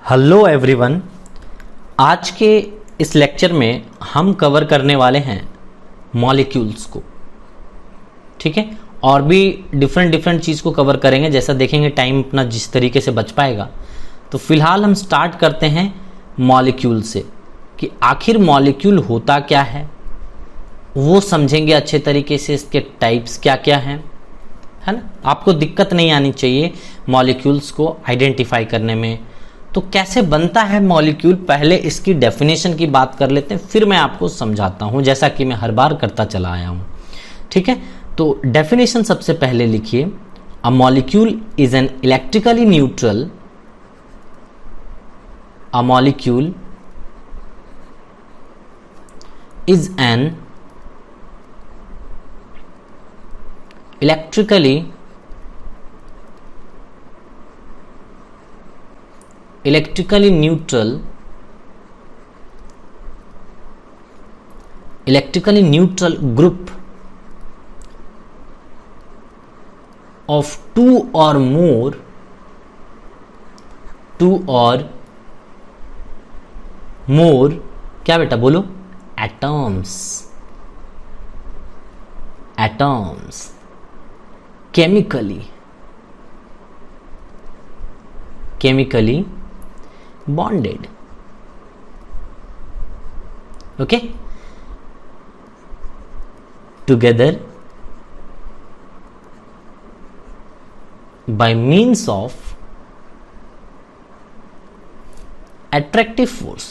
Hello everyone. आज के इस लेक्चर में हम कवर करने वाले हैं मॉलिक्यूल्स को। ठीक है, और भी डिफरेंट चीज़ को कवर करेंगे, जैसा देखेंगे टाइम अपना जिस तरीके से बच पाएगा। तो फिलहाल हम स्टार्ट करते हैं मॉलिक्यूल से कि आखिर मॉलिक्यूल होता क्या है, वो समझेंगे अच्छे तरीके से। इसके टाइप्स क्या क्या हैं, है ना। आपको दिक्कत नहीं आनी चाहिए मॉलिक्यूल्स को आइडेंटिफाई करने में। तो कैसे बनता है मॉलिक्यूल, पहले इसकी डेफिनेशन की बात कर लेते हैं, फिर मैं आपको समझाता हूं, जैसा कि मैं हर बार करता चला आया हूं। ठीक है, तो डेफिनेशन सबसे पहले लिखिए। A molecule is an electrically neutral, a molecule is an electrically neutral group of two or more क्या बेटा बोलो, atoms chemically bonded. Okay, together by means of attractive force.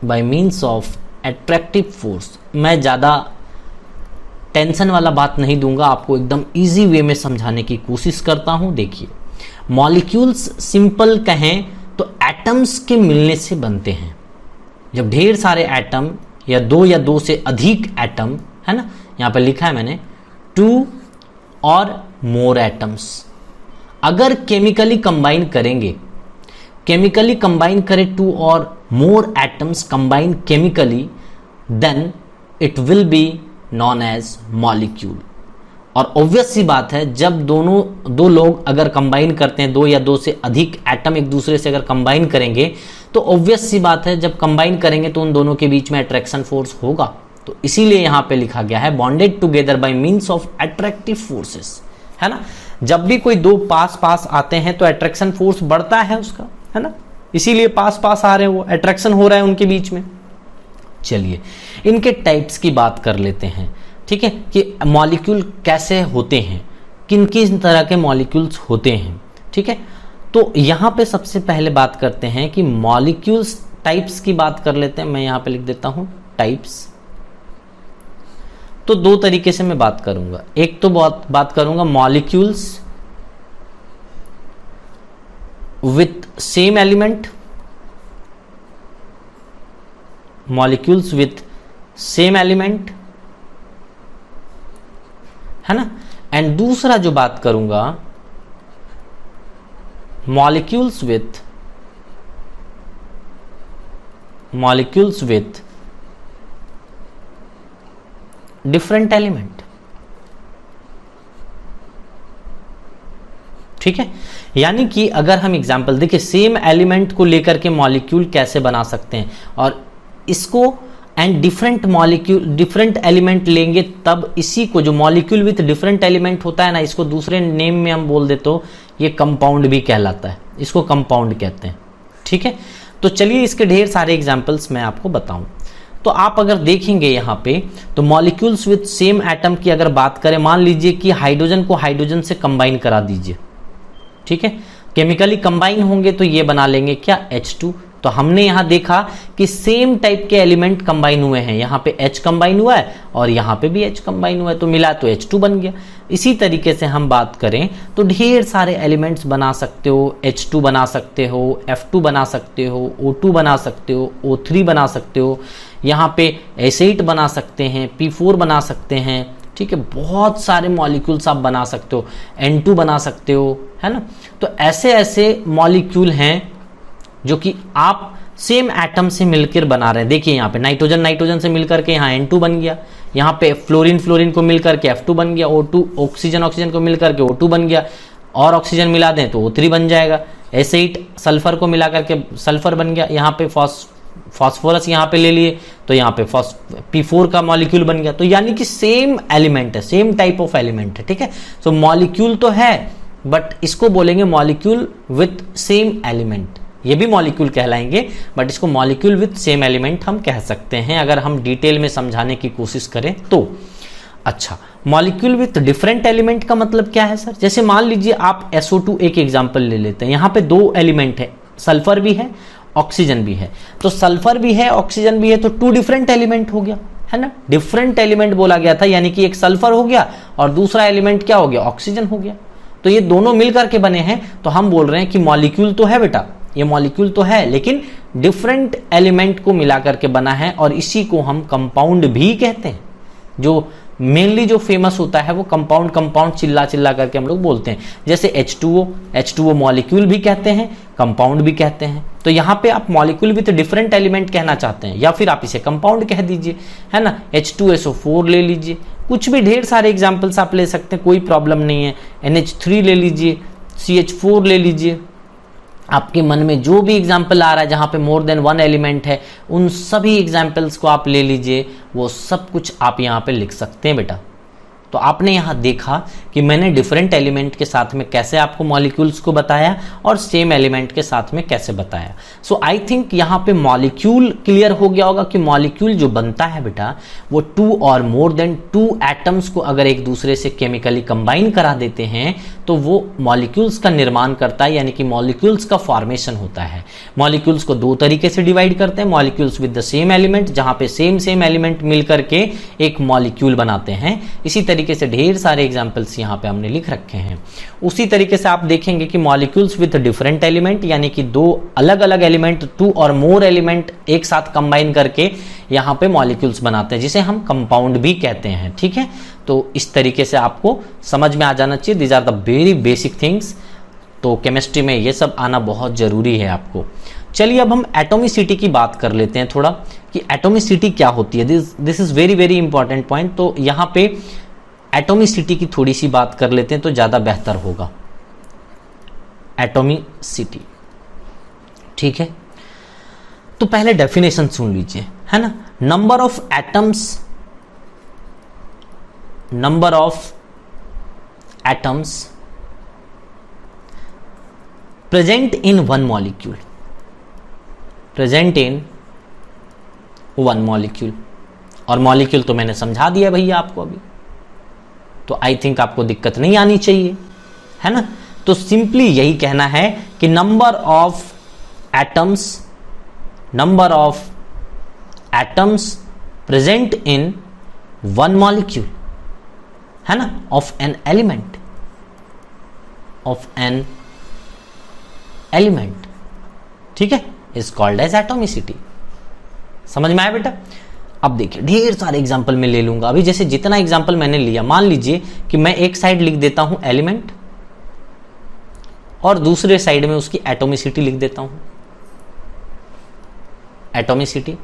By means of attractive force, मैं ज़्यादा tension वाला बात नहीं दूंगा, आपको एकदम इजी वे में समझाने की कोशिश करता हूं। देखिए, मॉलिक्यूल्स सिंपल कहें तो एटम्स के मिलने से बनते हैं। जब ढेर सारे एटम या दो से अधिक एटम, है ना, यहां पर लिखा है मैंने 2 और मोर एटम्स, अगर केमिकली कंबाइन करें 2 और more atoms combine chemically, then it will be known as molecule. और ऑब्वियस सी बात है, जब दो लोग अगर कंबाइन करते हैं, 2 या 2 से अधिक एटम एक दूसरे से अगर कंबाइन करेंगे, तो ऑब्वियस सी बात है जब कंबाइन करेंगे तो उन दोनों के बीच में अट्रैक्शन फोर्स होगा। तो इसीलिए यहां पे लिखा गया है bonded together by means of attractive forces, है ना। जब भी कोई दो पास आते हैं तो अट्रैक्शन फोर्स बढ़ता है उसका, है ना, इसीलिए पास आ रहे हैं, वो अट्रैक्शन हो रहा है उनके बीच में। चलिए इनके टाइप्स की बात कर लेते हैं। ठीक है, कि मॉलिक्यूल कैसे होते हैं, किन किन तरह के मॉलिक्यूल्स होते हैं। ठीक है, तो यहां पे सबसे पहले बात करते हैं कि मॉलिक्यूल्स टाइप्स की बात कर लेते हैं। मैं यहां पे लिख देता हूं टाइप्स। तो 2 तरीके से मैं बात करूंगा। एक तो बात करूंगा molecules with same element, molecules with same element, है ना। एंड दूसरा जो बात करूंगा, मॉलिक्यूल्स विथ डिफरेंट एलिमेंट। ठीक है, यानी कि अगर हम एग्जांपल देखिए, सेम एलिमेंट को लेकर के मॉलिक्यूल कैसे बना सकते हैं, और इसको एंड डिफरेंट एलिमेंट लेंगे, तब इसी को जो मॉलिक्यूल विथ डिफरेंट एलिमेंट होता है ना, इसको दूसरे नेम में हम बोल दे तो ये कंपाउंड भी कहलाता है, इसको कंपाउंड कहते हैं। ठीक है, तो चलिए इसके ढेर सारे एग्जांपल्स मैं आपको बताऊं। तो आप अगर देखेंगे यहां पे, तो मॉलिक्यूल्स विथ सेम एटम की अगर बात करें, मान लीजिए कि हाइड्रोजन को हाइड्रोजन से कंबाइन करा दीजिए। ठीक है, केमिकली कंबाइन होंगे तो ये बना लेंगे क्या, H2। तो हमने यहां देखा कि सेम टाइप के एलिमेंट कंबाइन हुए हैं, यहां पे H कंबाइन हुआ है और यहां पे भी H कंबाइन हुआ है, तो मिला तो H2 बन गया। इसी तरीके से हम बात करें तो ढेर सारे एलिमेंट्स बना सकते हो, H2 बना सकते हो, F2 बना सकते हो, O2 बना सकते हो, O3 बना सकते हो, यहाँ पे S8 बना सकते हैं, P4 बना सकते हैं। ठीक है, बहुत सारे मॉलिक्यूल्स आप बना सकते हो, N2 बना सकते हो, है ना। तो ऐसे मॉलिक्यूल हैं जो कि आप सेम एटम से मिलकर बना रहे हैं। देखिए यहाँ पे नाइट्रोजन से मिलकर के यहाँ N2 बन गया, यहाँ पे फ्लोरीन को मिलकर के F2 बन गया, O2 ऑक्सीजन को मिलकर के O2 बन गया, और ऑक्सीजन मिला दें तो O3 बन जाएगा। ऐसे ही सल्फर को मिला करके सल्फर बन गया, यहाँ पे फास्फोरस यहाँ पे ले लिए तो यहाँ पे P4 का मॉलिक्यूल बन गया। तो यानी कि सेम एलिमेंट है, सेम टाइप ऑफ एलिमेंट है, ठीक है। सो मॉलिक्यूल तो है बट इसको बोलेंगे मॉलिक्यूल विथ सेम एलिमेंट, ये भी मॉलिक्यूल कहलाएंगे बट इसको मॉलिक्यूल विथ सेम एलिमेंट हम कह सकते हैं अगर हम डिटेल में समझाने की कोशिश करें तो। अच्छा, मॉलिक्यूल विथ डिफरेंट एलिमेंट का मतलब क्या है सर? जैसे मान लीजिए आप SO2 एक एग्जांपल ले लेते हैं, यहाँ पे दो एलिमेंट है, सल्फर भी है ऑक्सीजन भी है। तो सल्फर भी है ऑक्सीजन भी है तो टू डिफरेंट एलिमेंट हो गया, है ना। डिफरेंट एलिमेंट बोला गया था, यानी कि एक सल्फर हो गया और दूसरा एलिमेंट क्या हो गया? ऑक्सीजन हो गया। तो ये दोनों मिलकर के बने हैं, तो हम बोल रहे हैं कि मॉलिक्यूल तो है बेटा, ये मॉलिक्यूल तो है लेकिन डिफरेंट एलिमेंट को मिला करके बना है, और इसी को हम कंपाउंड भी कहते हैं। जो मेनली जो फेमस होता है वो कंपाउंड चिल्ला करके हम लोग बोलते हैं, जैसे H2O मॉलिक्यूल भी कहते हैं, कंपाउंड भी कहते हैं। तो यहाँ पे आप मॉलिक्यूल विद डिफरेंट एलिमेंट कहना चाहते हैं या फिर आप इसे कंपाउंड कह दीजिए, है ना। H2SO4 ले लीजिए, कुछ भी ढेर सारे एग्जाम्पल्स आप ले सकते हैं, कोई प्रॉब्लम नहीं है। NH3 ले लीजिए, CH4 ले लीजिए, आपके मन में जो भी एग्जाम्पल आ रहा है जहाँ पे मोर देन वन एलिमेंट है, उन सभी एग्जाम्पल्स को आप ले लीजिए, वो सब कुछ आप यहाँ पे लिख सकते हैं बेटा। तो आपने यहाँ देखा कि मैंने डिफरेंट एलिमेंट के साथ में कैसे आपको मॉलिक्यूल्स को बताया और सेम एलिमेंट के साथ में कैसे बताया। सो आई थिंक यहाँ पे मॉलिक्यूल क्लियर हो गया होगा कि मॉलिक्यूल जो बनता है बेटा वो टू और मोर देन टू एटम्स को अगर एक दूसरे से केमिकली कंबाइन करा देते हैं तो वो मॉलिक्यूल्स का निर्माण करता है, यानी कि मॉलिक्यूल्स का फॉर्मेशन होता है। मॉलिक्यूल्स को दो तरीके से डिवाइड करते हैं, molecules with the same element, जहाँ पे सेम एलिमेंट मिल करके एक मॉलिक्यूल बनाते हैं। इसी तरीके से ढेर सारे एग्जांपल्स यहाँ पे हमने लिख रखे हैं। उसी तरीके से आप देखेंगे कि मॉलिक्यूल्स विद डिफरेंट एलिमेंट, यानी कि दो अलग अलग एलिमेंट, टू और मोर एलिमेंट एक साथ कंबाइन करके यहाँ पे मॉलिक्यूल्स बनाते हैं, जिसे हम कंपाउंड भी कहते हैं, ठीक है। तो इस तरीके से आपको समझ में आ जाना चाहिए, these are the very basic things. तो केमिस्ट्री में ये सब आना बहुत जरूरी है आपको। चलिए अब हम एटॉमिसिटी की बात कर लेते हैं थोड़ा, कि एटॉमिसिटी क्या होती है। This is very very important point. तो यहाँ पे एटॉमिसिटी की थोड़ी सी बात कर लेते हैं तो ज़्यादा बेहतर होगा। एटॉमिसिटी, ठीक है। तो पहले डेफिनेशन सुन लीजिए, है ना। Number of atoms present in one molecule, और मॉलिक्यूल तो मैंने समझा दिया भैया आपको अभी, तो आई थिंक आपको दिक्कत नहीं आनी चाहिए, है ना। तो सिंपली यही कहना है कि number of atoms present in one molecule, है ना, ऑफ एन एलिमेंट, ठीक है, इज कॉल्ड एज एटॉमिसिटी। समझ में आया बेटा। अब देखिए ढेर सारे एग्जाम्पल मैं ले लूंगा अभी, जैसे जितना एग्जाम्पल मैंने लिया, मान लीजिए कि मैं एक साइड लिख देता हूं एलिमेंट और दूसरे साइड में उसकी एटॉमिसिटी लिख देता हूं। एटॉमिसिटी,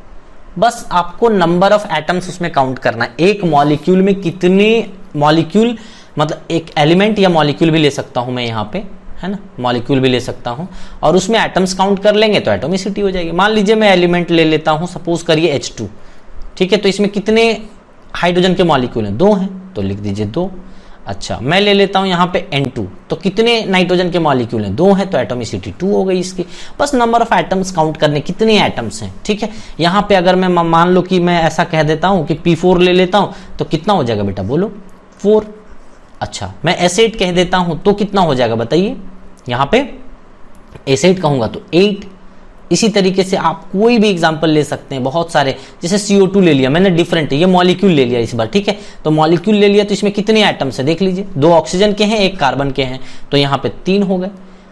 बस आपको नंबर ऑफ एटम्स उसमें काउंट करना है। एक मॉलिक्यूल में कितने मॉलिक्यूल, मतलब एक एलिमेंट या मॉलिक्यूल भी ले सकता हूं मैं यहाँ पे, है ना, मॉलिक्यूल भी ले सकता हूं, और उसमें एटम्स काउंट कर लेंगे तो एटॉमिसिटी हो जाएगी। मान लीजिए मैं एलिमेंट ले लेता हूं, सपोज करिए H2, ठीक है। तो इसमें कितने हाइड्रोजन के मॉलिक्यूल हैं? 2 हैं, तो लिख दीजिए 2। अच्छा, मैं ले लेता हूं यहाँ पे N2, तो कितने नाइट्रोजन के मॉलिक्यूल हैं? 2 हैं, तो एटॉमिसिटी 2 हो गई इसकी। बस नंबर ऑफ एटम्स काउंट करने, कितने एटम्स हैं, ठीक है। यहाँ पे अगर मैं मान लो कि मैं ऐसा कह देता हूं कि P4 ले लेता हूं, तो कितना हो जाएगा बेटा, बोलो? 4। अच्छा, मैं एसिड कह देता हूं तो कितना हो जाएगा बताइए? यहाँ पे एसिड कहूंगा तो 8। इसी तरीके से आप कोई भी एग्जांपल ले सकते हैं, बहुत सारे, जैसे CO2 ले लिया मैंने, डिफरेंट है, ये मॉलिक्यूल ले लिया इस बार, ठीक है। तो मॉलिक्यूल ले लिया तो इसमें कितने एटम्स है देख लीजिए, 2 ऑक्सीजन के हैं, 1 कार्बन के हैं, तो यहाँ पे 3 हो गए।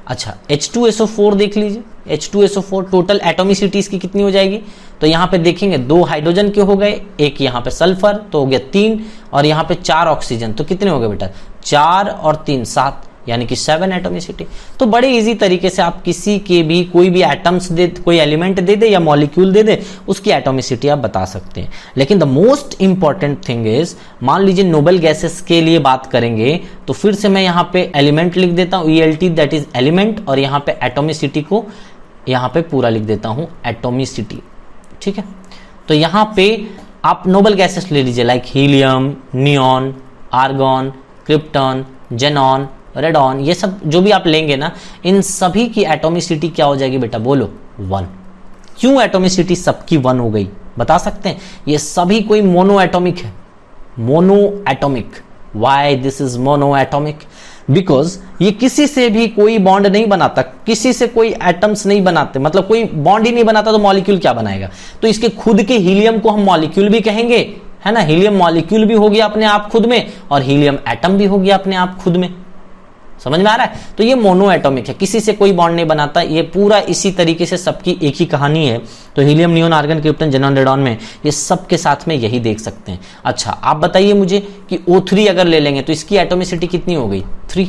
अच्छा, H2SO4 देख लीजिए, H2SO4 टोटल एटॉमिसिटी इसकी कितनी हो जाएगी? तो यहाँ पे देखेंगे 2 हाइड्रोजन के हो गए, 1 यहाँ पे सल्फर, तो हो गया 3, और यहाँ पे 4 ऑक्सीजन, तो कितने हो गए बेटा? 4 और 3 7, यानी कि 7 एटॉमिसिटी। तो बड़े इजी तरीके से आप किसी के भी कोई भी एटम्स दे, कोई एलिमेंट दे दे या मॉलिक्यूल दे दे, उसकी एटॉमिसिटी आप बता सकते हैं। लेकिन the most important thing is, मान लीजिए नोबल गैसेस के लिए बात करेंगे तो फिर से मैं यहाँ पे एलिमेंट लिख देता हूँ, ELT दैट इज एलिमेंट, और यहाँ पे एटॉमिसिटी को यहाँ पे पूरा लिख देता हूँ एटॉमिसिटी। ठीक है, तो यहाँ पे आप नोबल गैसेस ले लीजिए like helium, neon, argon, krypton, xenon, radon, ये सब जो भी आप लेंगे ना, इन सभी की एटॉमिसिटी क्या हो जाएगी बेटा, बोलो 1। क्यों एटॉमिसिटी सबकी 1 हो गई, बता सकते हैं? ये सभी कोई मोनो एटॉमिक है, mono atomic. Why this is mono atomic? Because ये किसी से भी कोई बॉन्ड नहीं बनाता, किसी से कोई एटम्स नहीं बनाते, मतलब कोई बॉन्ड ही नहीं बनाता तो मॉलिक्यूल क्या बनाएगा? तो इसके खुद के हीलियम को हम मॉलिक्यूल भी कहेंगे, है ना। हीलियम मॉलिक्यूल भी हो गया अपने आप खुद में, और हीलियम एटम भी हो गया अपने आप खुद में। समझ में आ रहा है? तो ये मोनो एटॉमिक है, किसी से कोई बॉन्ड नहीं बनाता। ये पूरा इसी तरीके से सबकी एक ही कहानी है। तो helium, neon, argon, krypton, xenon, radon में ये सब के साथ में यही देख सकते हैं। अच्छा, आप बताइए मुझे कि O3 अगर ले लेंगे तो इसकी एटॉमिसिटी कितनी हो गई? 3।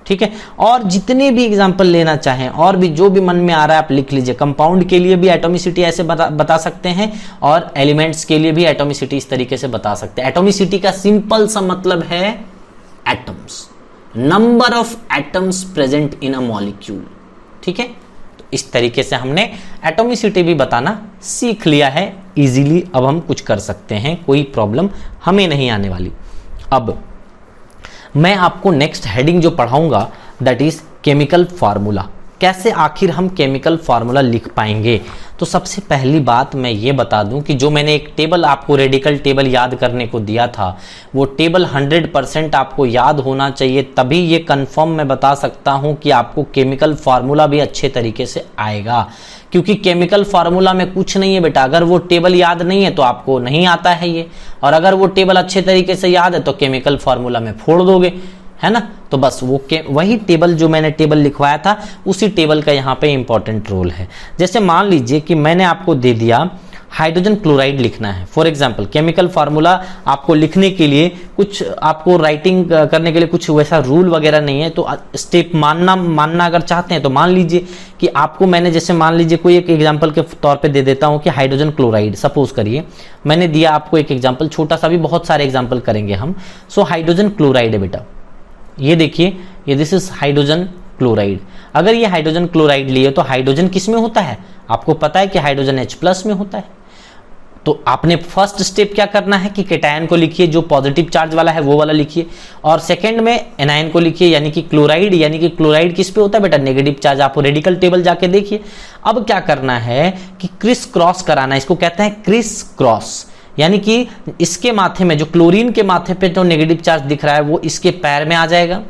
ठीक है, और जितने भी एग्जाम्पल लेना चाहें और भी जो भी मन में आ रहा है आप लिख लीजिए। कंपाउंड के लिए भी एटॉमिसिटी ऐसे बता सकते हैं, और एलिमेंट्स के लिए भी एटॉमिसिटी इस तरीके से बता सकते हैं। एटॉमिसिटी का सिंपल सा मतलब है atoms, number of atoms present in a molecule. ठीक है, तो इस तरीके से हमने एटॉमिसिटी भी बताना सीख लिया है इजीली। अब हम कुछ कर सकते हैं, कोई प्रॉब्लम हमें नहीं आने वाली। अब मैं आपको नेक्स्ट हेडिंग जो पढ़ाऊंगा दैट इज केमिकल फार्मूला। कैसे आखिर हम केमिकल फार्मूला लिख पाएंगे? तो सबसे पहली बात मैं ये बता दूं कि जो मैंने एक टेबल आपको, रेडिकल टेबल याद करने को दिया था, वो टेबल 100% आपको याद होना चाहिए, तभी ये कंफर्म मैं बता सकता हूं कि आपको केमिकल फार्मूला भी अच्छे तरीके से आएगा। क्योंकि केमिकल फार्मूला में कुछ नहीं है बेटा, अगर वो टेबल याद नहीं है तो आपको नहीं आता है ये, और अगर वो टेबल अच्छे तरीके से याद है तो केमिकल फार्मूला में फोड़ दोगे, है ना। तो बस वो वही टेबल जो मैंने टेबल लिखवाया था, उसी टेबल का यहाँ पे इंपॉर्टेंट रोल है। जैसे मान लीजिए कि मैंने आपको दे दिया हाइड्रोजन क्लोराइड लिखना है, फॉर एग्जांपल केमिकल फार्मूला आपको लिखने के लिए कुछ, आपको राइटिंग करने के लिए कुछ वैसा रूल वगैरह नहीं है, तो स्टेप मानना अगर चाहते हैं तो मान लीजिए कि आपको मैंने, जैसे मान लीजिए कोई एक एग्जांपल के तौर पे दे देता हूं कि हाइड्रोजन क्लोराइड, सपोज करिए मैंने दिया आपको एक एग्जाम्पल, छोटा सा भी, बहुत सारे एग्जाम्पल करेंगे हम। सो हाइड्रोजन क्लोराइड है बेटा, ये देखिए, ये दिस इज हाइड्रोजन क्लोराइड। अगर ये हाइड्रोजन क्लोराइड लिए तो हाइड्रोजन किस में होता है? आपको पता है कि हाइड्रोजन H+ में होता है। तो आपने फर्स्ट स्टेप क्या करना है कि केटायन को लिखिए, जो पॉजिटिव चार्ज वाला है वो वाला लिखिए, और सेकंड में एनायन को लिखिए, यानी कि क्लोराइड, यानी कि क्लोराइड किस पे होता है बेटा? Negative charge. आप रेडिकल टेबल जाके देखिए। अब क्या करना है कि क्रिस क्रॉस कराना, इसको कहते हैं क्रिस क्रॉस, यानी कि इसके माथे में, जो क्लोरीन के माथे पे जो नेगेटिव चार्ज दिख रहा है वो इसके पैर में आ जाएगा,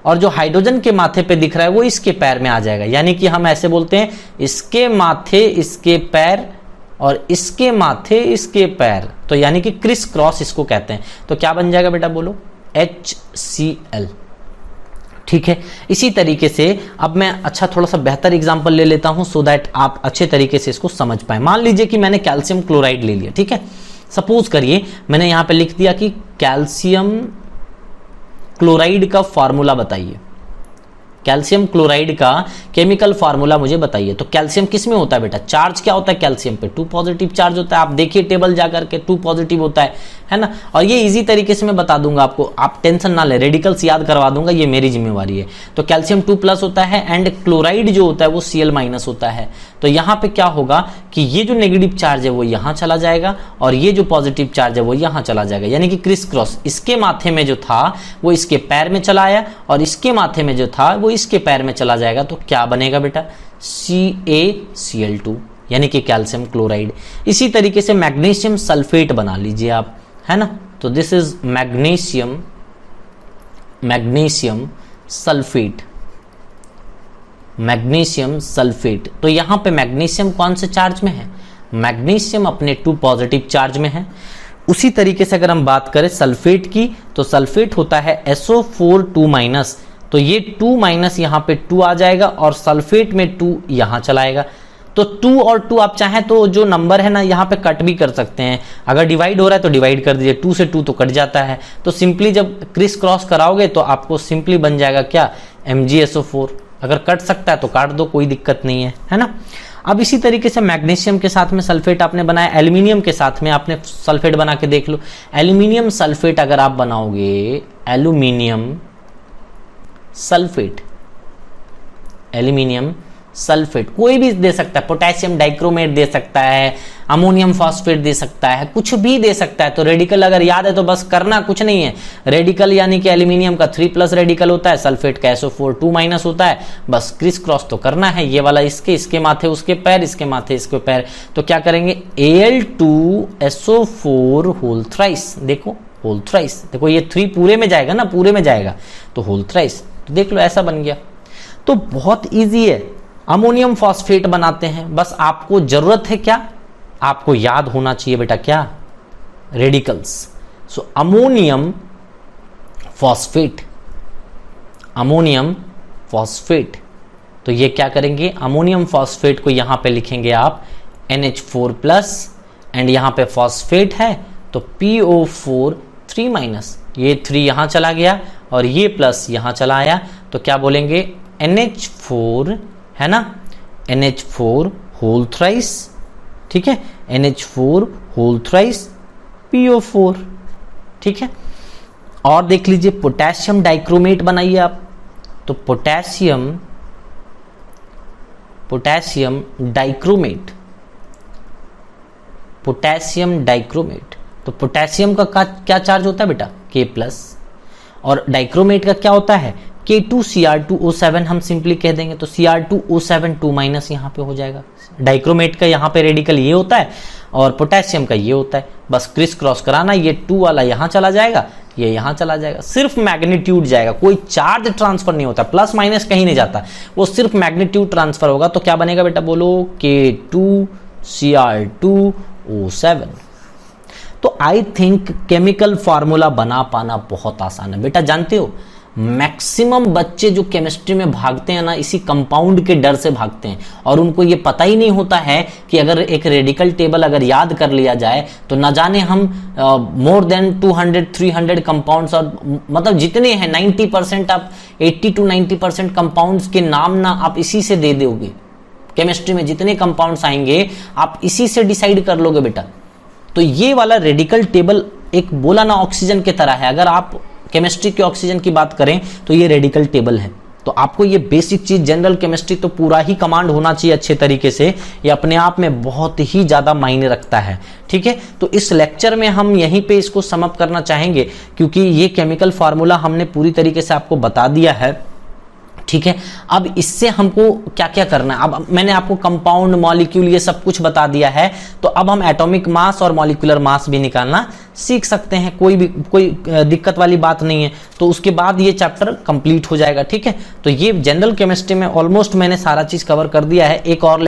और जो हाइड्रोजन के माथे पे दिख रहा है वो इसके पैर में आ जाएगा। यानी कि हम ऐसे बोलते हैं, इसके माथे इसके पैर, और इसके माथे इसके पैर, तो यानी कि क्रिस क्रॉस इसको कहते हैं। तो क्या बन जाएगा बेटा, बोलो? HCl। ठीक है, इसी तरीके से अब मैं अच्छा थोड़ा सा बेहतर एग्जांपल ले लेता हूं, सो दैट आप अच्छे तरीके से इसको समझ पाए। मान लीजिए कि मैंने कैल्शियम क्लोराइड ले लिया, ठीक है। सपोज करिए मैंने यहां पे लिख दिया कि कैल्शियम क्लोराइड का फार्मूला बताइए, कैल्शियम क्लोराइड का केमिकल फार्मूला मुझे बताइए। तो कैल्शियम किस में होता है बेटा? चार्ज क्या होता है कैल्शियम पे? 2 पॉजिटिव चार्ज होता है। आप देखिए टेबल जाकर के, 2 पॉजिटिव होता है ना। और ये इजी तरीके से मैं बता दूंगा आपको, आप टेंशन ना ले, रेडिकल्स याद करवा दूंगा, ये मेरी जिम्मेवारी है। तो कैल्शियम 2+ होता है, एंड क्लोराइड जो होता है वो Cl- होता है। तो यहाँ पे क्या होगा कि ये जो नेगेटिव चार्ज है वो यहाँ चला जाएगा, और ये जो पॉजिटिव चार्ज है वो यहाँ चला जाएगा, यानी कि क्रिस क्रॉस। इसके माथे में जो था वो इसके पैर में चला आया, और इसके माथे में जो था वो इसके पैर में चला जाएगा। तो क्या बनेगा बेटा? CaCl2, यानी कि कैल्शियम क्लोराइड। इसी तरीके से मैग्नीशियम सल्फेट बना लीजिए आप, है ना। तो this is magnesium sulphate, magnesium sulphate. तो यहां पे मैग्नीशियम कौन से चार्ज में है? मैग्नीशियम अपने 2 पॉजिटिव चार्ज में है। उसी तरीके से अगर हम बात करें सल्फेट की, तो सल्फेट होता है SO4 2-, तो ये 2- यहां पे 2 आ जाएगा, और सल्फेट में 2 यहां चलाएगा। तो 2 और 2 आप चाहें तो जो नंबर है ना यहाँ पे कट भी कर सकते हैं, अगर डिवाइड हो रहा है तो डिवाइड कर दीजिए, 2 से 2 तो कट जाता है, तो सिंपली जब क्रिस क्रॉस कराओगे तो आपको सिंपली बन जाएगा क्या, MgSO4। अगर कट सकता है तो काट दो, कोई दिक्कत नहीं है ना। अब इसी तरीके से मैग्नीशियम के साथ में सल्फेट आपने बनाया, एल्यूमिनियम के साथ में आपने सल्फेट बना के देख लो। एल्यूमिनियम सल्फेट अगर आप बनाओगे, एल्यूमिनियम सल्फेट, एल्यूमिनियम सल्फेट कोई भी दे सकता है, पोटेशियम डाइक्रोमेट दे सकता है, अमोनियम फॉस्फेट दे सकता है, कुछ भी दे सकता है। तो रेडिकल अगर याद है तो बस करना कुछ नहीं है, रेडिकल यानी कि एल्यूमिनियम का 3+ रेडिकल होता है, सल्फेट का SO4 2- होता है, बस क्रिस क्रॉस तो करना है, ये वाला इसके माथे उसके पैर, इसके माथे इसके पैर। तो क्या करेंगे, Al2SO4 होल थ्राइस, देखो होल थ्राइस, देखो ये 3 पूरे में जाएगा ना, पूरे में जाएगा तो होल थ्राइस, तो देख लो ऐसा बन गया। तो बहुत ईजी है, अमोनियम फॉस्फेट बनाते हैं, बस आपको जरूरत है क्या, आपको याद होना चाहिए बेटा क्या, radicals. So ammonium phosphate, ammonium phosphate, तो ये क्या करेंगे, अमोनियम फॉस्फेट को यहां पे लिखेंगे आप NH4+, एंड यहां पे फॉस्फेट है तो PO4 3-, ये 3 यहां चला गया और ये प्लस यहां चला आया, तो क्या बोलेंगे, NH4 है ना, NH4 होल थ्राइस, ठीक है, NH4 होल थ्राइस PO4, ठीक है। और देख लीजिए पोटेशियम डाइक्रोमेट बनाइए आप, तो पोटेशियम डाइक्रोमेट, पोटेशियम डाइक्रोमेट, तो पोटेशियम का क्या चार्ज होता है बेटा, K+, और डाइक्रोमेट का क्या होता है, K2Cr2O7, हम सिंपली कह देंगे, तो Cr2O7 2- यहाँ पे हो जाएगा। डाइक्रोमेट का यहाँ पे रेडिकल ये होता है और पोटेशियम का ये होता है, बस क्रिस क्रॉस कराना, ये 2 वाला यहाँ चला जाएगा, ये यहाँ चला जाएगा, सिर्फ मैग्नीट्यूड जाएगा, कोई चार्ज ट्रांसफर नहीं होता, +- कहीं नहीं जाता, वो सिर्फ मैग्नीट्यूड ट्रांसफर होगा। तो क्या बनेगा बेटा, बोलो K2Cr2O7। तो आई थिंक केमिकल फार्मूला बना पाना बहुत आसान है बेटा। जानते हो मैक्सिमम बच्चे जो केमिस्ट्री में भागते हैं ना, इसी कंपाउंड के डर से भागते हैं, और उनको ये पता ही नहीं होता है कि अगर एक रेडिकल टेबल अगर याद कर लिया जाए तो न जाने हम मोर देन 200-300 कंपाउंड्स, और मतलब जितने हैं 90%, आप 80 to 90% कंपाउंड्स के नाम ना आप इसी से दे दोगे। केमिस्ट्री में जितने कंपाउंड्स आएंगे आप इसी से डिसाइड कर लोगे बेटा। तो ये वाला रेडिकल टेबल एक बोला ना ऑक्सीजन की तरह है, अगर आप केमिस्ट्री के ऑक्सीजन की बात करें तो ये रेडिकल टेबल है। तो आपको ये बेसिक चीज जनरल केमिस्ट्री तो पूरा ही कमांड होना चाहिए अच्छे तरीके से, ये अपने आप में बहुत ही ज्यादा मायने रखता है, ठीक है। तो इस लेक्चर में हम यहीं पे इसको सम अप करना चाहेंगे, क्योंकि ये केमिकल फार्मूला हमने पूरी तरीके से आपको बता दिया है, ठीक है। अब इससे हमको क्या क्या करना है, अब मैंने आपको कंपाउंड, मॉलिक्यूल ये सब कुछ बता दिया है, तो अब हम एटॉमिक मास और मॉलिक्यूलर मास भी निकालना सीख सकते हैं, कोई दिक्कत वाली बात नहीं है। तो उसके बाद ये चैप्टर कंप्लीट हो जाएगा, ठीक है। तो ये जनरल केमिस्ट्री में ऑलमोस्ट मैंने सारा चीज कवर कर दिया है। एक और